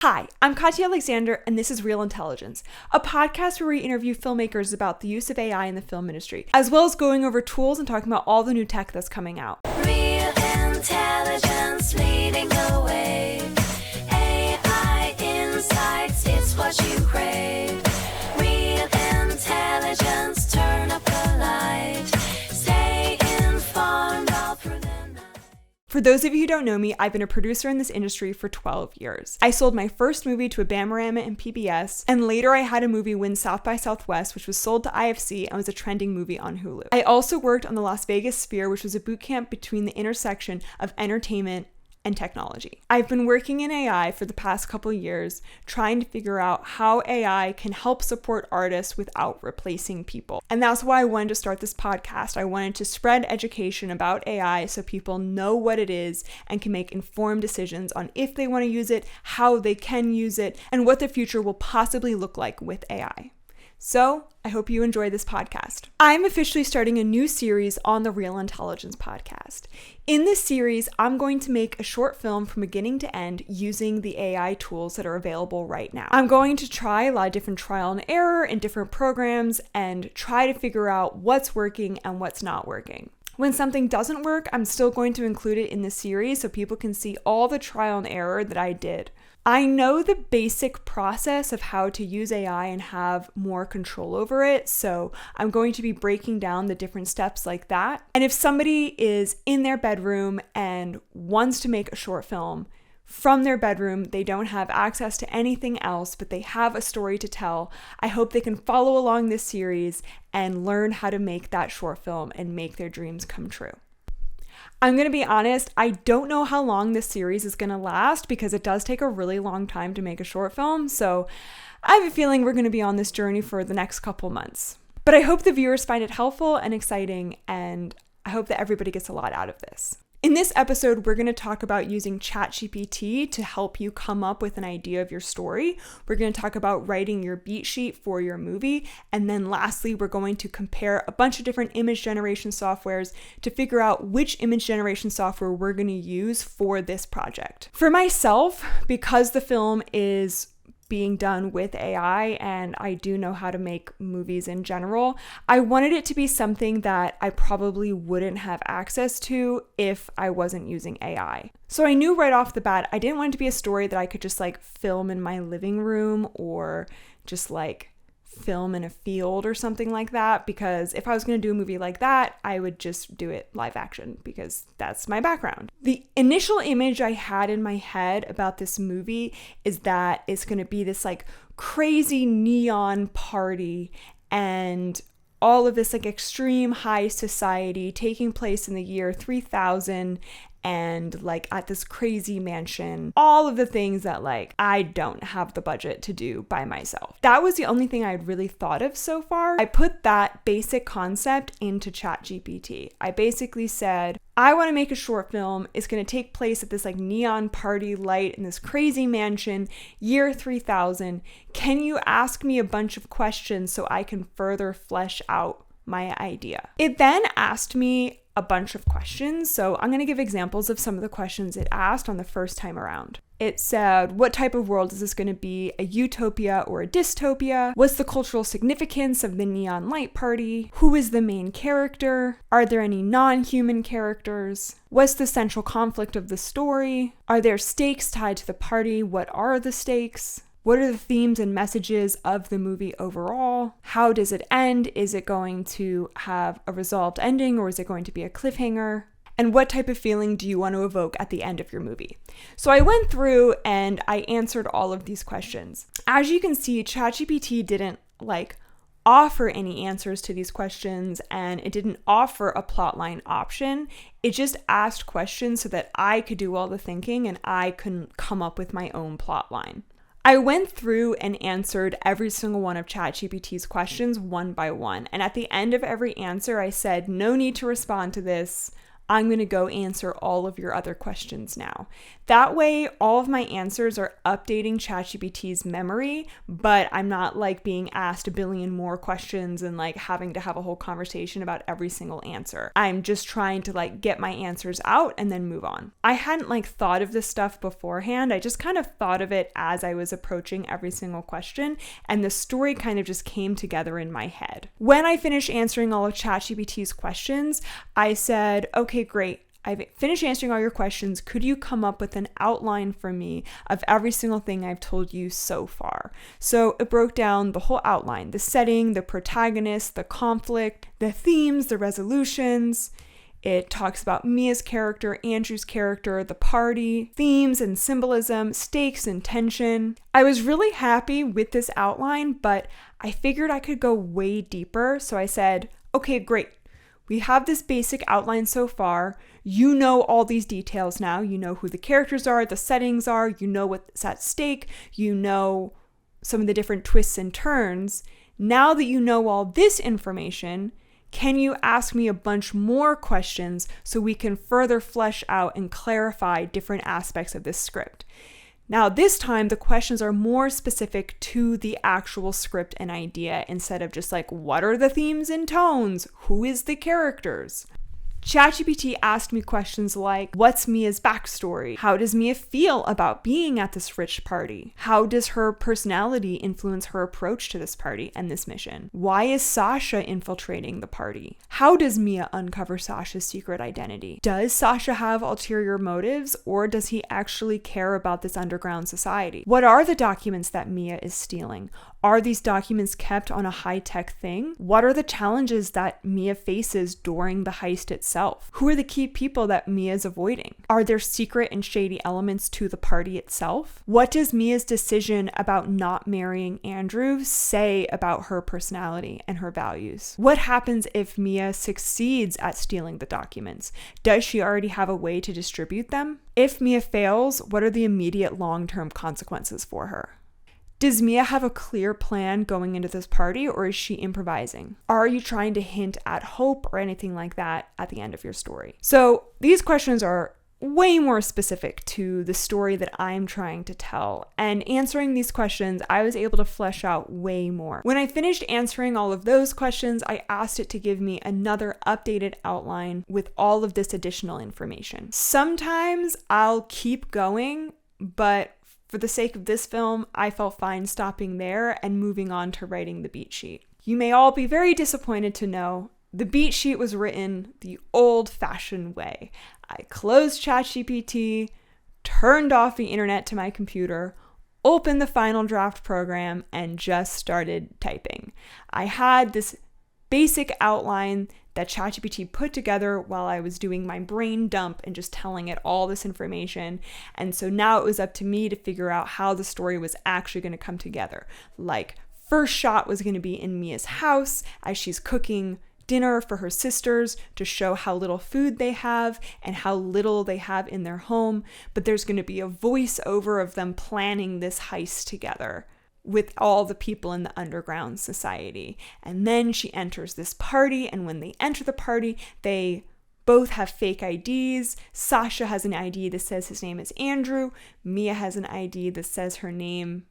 Hi, I'm Katya Alexander, and this is Real Intelligence, a podcast where we interview filmmakers about the use of AI in the film industry, as well as going over tools and talking about all the new tech that's coming out. Real intelligence leading the way. AI insights, it's what you crave. Real intelligence, turn up the light. Stay informed all through the night. For those of you who don't know me, I've been a producer in this industry for 12 years. I sold my first movie to a Bamarama and PBS, and later I had a movie win South by Southwest, which was sold to IFC and was a trending movie on Hulu. I also worked on the Las Vegas Sphere, which was a boot camp between the intersection of entertainment and technology. I've been working in AI for the past couple of years, trying to figure out how AI can help support artists without replacing people. And that's why I wanted to start this podcast. I wanted to spread education about AI so people know what it is and can make informed decisions on if they want to use it, how they can use it, and what the future will possibly look like with AI. So, I hope you enjoy this podcast. I'm officially starting a new series on the Real Intelligence podcast. In this series, I'm going to make a short film from beginning to end using the AI tools that are available right now. I'm going to try a lot of different trial and error in different programs and try to figure out what's working and what's not working. When something doesn't work, I'm still going to include it in the series so people can see all the trial and error that I did. I know the basic process of how to use AI and have more control over it, so I'm going to be breaking down the different steps like that. And if somebody is in their bedroom and wants to make a short film from their bedroom, they don't have access to anything else, but they have a story to tell, I hope they can follow along this series and learn how to make that short film and make their dreams come true. I'm going to be honest, I don't know how long this series is going to last because it does take a really long time to make a short film, so I have a feeling we're going to be on this journey for the next couple months. But I hope the viewers find it helpful and exciting, and I hope that everybody gets a lot out of this. In this episode, we're going to talk about using ChatGPT to help you come up with an idea of your story. We're going to talk about writing your beat sheet for your movie. And then lastly, we're going to compare a bunch of different image generation softwares to figure out which image generation software we're going to use for this project. For myself, because the film is being done with AI and I do know how to make movies in general, I wanted it to be something that I probably wouldn't have access to if I wasn't using AI. So I knew right off the bat, I didn't want it to be a story that I could just film in my living room or just film in a field or something like that, because if I was going to do a movie like that, I would just do it live action because that's my background. The initial image I had in my head about this movie is that it's going to be this crazy neon party and all of this extreme high society taking place in the year 3000 and at this crazy mansion, all of the things that I don't have the budget to do by myself. That was the only thing I had really thought of so far. I put that basic concept into ChatGPT. I basically said, I want to make a short film. It's going to take place at this neon party light in this crazy mansion, year 3000. Can you ask me a bunch of questions so I can further flesh out my idea? It then asked me a bunch of questions. So I'm going to give examples of some of the questions it asked on the first time around. It said, what type of world is this going to be? A utopia or a dystopia? What's the cultural significance of the neon light party? Who is the main character? Are there any non-human characters? What's the central conflict of the story? Are there stakes tied to the party? What are the stakes? What are the themes and messages of the movie overall? How does it end? Is it going to have a resolved ending or is it going to be a cliffhanger? And what type of feeling do you want to evoke at the end of your movie? So I went through and I answered all of these questions. As you can see, ChatGPT didn't offer any answers to these questions and it didn't offer a plotline option. It just asked questions so that I could do all the thinking and I couldn't come up with my own plotline. I went through and answered every single one of ChatGPT's questions one by one. And at the end of every answer, I said, no need to respond to this. I'm going to go answer all of your other questions now. That way, all of my answers are updating ChatGPT's memory, but I'm not like being asked a billion more questions and like having to have a whole conversation about every single answer. I'm just trying to like get my answers out and then move on. I hadn't like thought of this stuff beforehand. I just kind of thought of it as I was approaching every single question, and the story kind of just came together in my head. When I finished answering all of ChatGPT's questions, I said, okay, great. I've finished answering all your questions. Could you come up with an outline for me of every single thing I've told you so far? So it broke down the whole outline, the setting, the protagonist, the conflict, the themes, the resolutions. It talks about Mia's character, Andrew's character, the party, themes and symbolism, stakes and tension. I was really happy with this outline, but I figured I could go way deeper. So I said, okay, great. We have this basic outline so far. You know all these details now. You know who the characters are, the settings are, you know what's at stake, you know some of the different twists and turns. Now that you know all this information, can you ask me a bunch more questions so we can further flesh out and clarify different aspects of this script? Now, this time, the questions are more specific to the actual script and idea instead of just like, what are the themes and tones? Who is the characters? ChatGPT asked me questions like, what's Mia's backstory? How does Mia feel about being at this rich party? How does her personality influence her approach to this party and this mission? Why is Sasha infiltrating the party? How does Mia uncover Sasha's secret identity? Does Sasha have ulterior motives, or does he actually care about this underground society? What are the documents that Mia is stealing? Are these documents kept on a high-tech thing? What are the challenges that Mia faces during the heist itself? Who are the key people that Mia is avoiding? Are there secret and shady elements to the party itself? What does Mia's decision about not marrying Andrew say about her personality and her values? What happens if Mia succeeds at stealing the documents? Does she already have a way to distribute them? If Mia fails, what are the immediate long-term consequences for her? Does Mia have a clear plan going into this party, or is she improvising? Are you trying to hint at hope or anything like that at the end of your story? So these questions are way more specific to the story that I'm trying to tell. And answering these questions, I was able to flesh out way more. When I finished answering all of those questions, I asked it to give me another updated outline with all of this additional information. Sometimes I'll keep going, but for the sake of this film, I felt fine stopping there and moving on to writing the beat sheet. You may all be very disappointed to know the beat sheet was written the old-fashioned way. I closed ChatGPT, turned off the internet to my computer, opened the Final Draft program, and just started typing. I had this basic outline that ChatGPT put together while I was doing my brain dump and just telling it all this information. And so now it was up to me to figure out how the story was actually going to come together. Like, first shot was going to be in Mia's house as she's cooking dinner for her sisters to show how little food they have and how little they have in their home. But there's going to be a voiceover of them planning this heist together with all the people in the underground society. And then she enters this party, and when they enter the party, they both have fake IDs. Sasha has an ID that says his name is Andrew. Mia has an ID that says her name,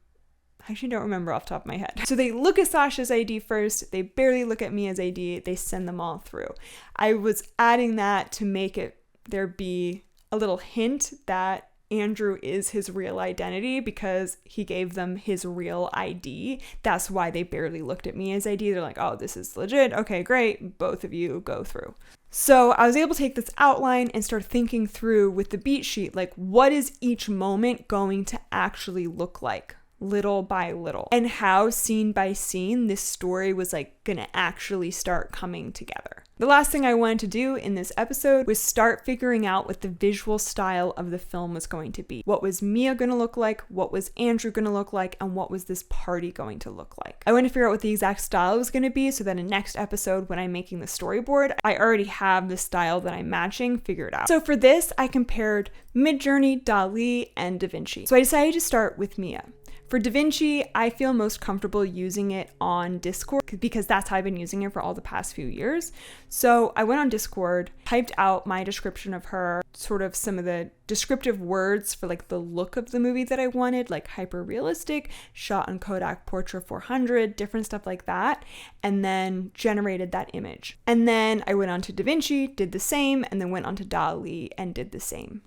I actually don't remember off the top of my head. So they look at Sasha's ID first, they barely look at Mia's ID, they send them all through. I was adding that to make it there be a little hint that Andrew is his real identity because he gave them his real ID. That's why they barely looked at Mia's ID. They're like, oh, this is legit. Okay, great. Both of you go through. So I was able to take this outline and start thinking through with the beat sheet, like, what is each moment going to actually look like? Little by little, and how scene by scene this story was like gonna actually start coming together. The last thing I wanted to do in this episode was start figuring out what the visual style of the film was going to be. What was Mia gonna look like? What was Andrew gonna look like? And what was this party going to look like? I wanted to figure out what the exact style was gonna be so that in next episode when I'm making the storyboard, I already have the style that I'm matching figured out. So for this, I compared MidJourney, DALL, and DaVinci. So I decided to start with Mia. For DaVinci, I feel most comfortable using it on Discord because that's how I've been using it for all the past few years. So I went on Discord, typed out my description of her, sort of some of the descriptive words for like the look of the movie that I wanted, like hyper realistic, shot on Kodak Portra 400, different stuff like that, and then generated that image. And then I went on to DaVinci, did the same, and then went on to DALL and did the same.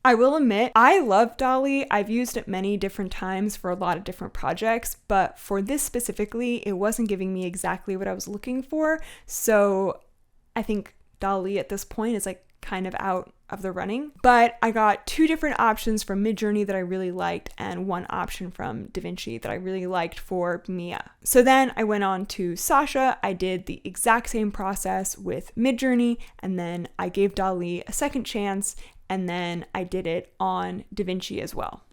I will admit, I love DALL. I've used it many different times for a lot of different projects, but for this specifically, it wasn't giving me exactly what I was looking for. So I think DALL at this point is like kind of out of the running. But I got 2 different options from MidJourney that I really liked and 1 option from DaVinci that I really liked for Mia. So then I went on to Sasha. I did the exact same process with MidJourney, and then I gave DALL a second chance, and then I did it on DaVinci as well.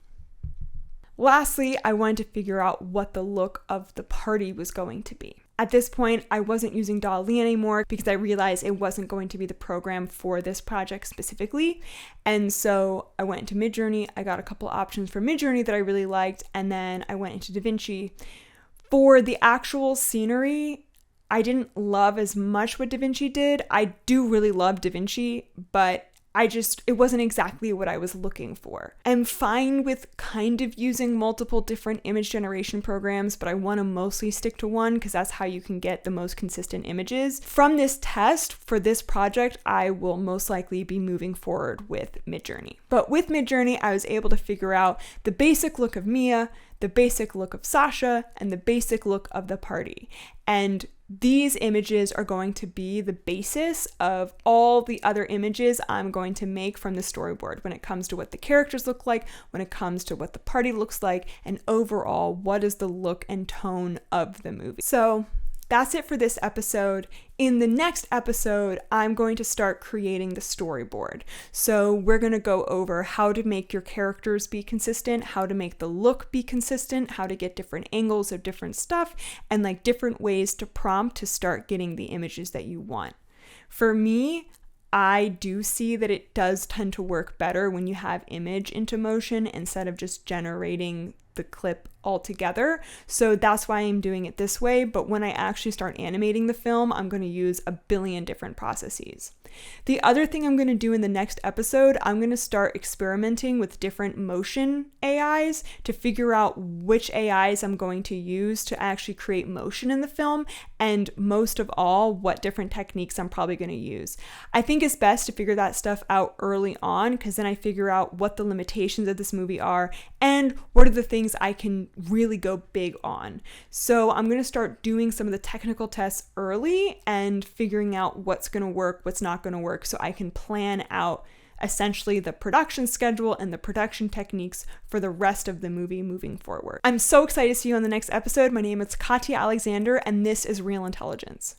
Lastly, I wanted to figure out what the look of the party was going to be. At this point, I wasn't using DALL anymore because I realized it wasn't going to be the program for this project specifically. And so I went into MidJourney. I got a couple options for MidJourney that I really liked, and then I went into DaVinci. For the actual scenery, I didn't love as much what DaVinci did. I do really love DaVinci, but it wasn't exactly what I was looking for. I'm fine with kind of using multiple different image generation programs, but I want to mostly stick to one because that's how you can get the most consistent images. From this test for this project, I will most likely be moving forward with MidJourney. But with MidJourney, I was able to figure out the basic look of Mia, the basic look of Sasha, and the basic look of the party. And these images are going to be the basis of all the other images I'm going to make from the storyboard when it comes to what the characters look like, when it comes to what the party looks like, and overall, what is the look and tone of the movie. So that's it for this episode. In the next episode, I'm going to start creating the storyboard. So we're going to go over how to make your characters be consistent, how to make the look be consistent, how to get different angles of different stuff, and like different ways to prompt to start getting the images that you want. For me, I do see that it does tend to work better when you have image into motion instead of just generating the clip altogether. So that's why I'm doing it this way. But when I actually start animating the film, I'm going to use a billion different processes. The other thing I'm going to do in the next episode, I'm going to start experimenting with different motion AIs to figure out which AIs I'm going to use to actually create motion in the film, and most of all, what different techniques I'm probably going to use. I think it's best to figure that stuff out early on because then I figure out what the limitations of this movie are and what are the things I can really go big on. So I'm going to start doing some of the technical tests early and figuring out what's going to work, what's not going to work, so I can plan out essentially the production schedule and the production techniques for the rest of the movie moving forward. I'm so excited to see you on the next episode. My name is Katya Alexander, and this is Real Intelligence.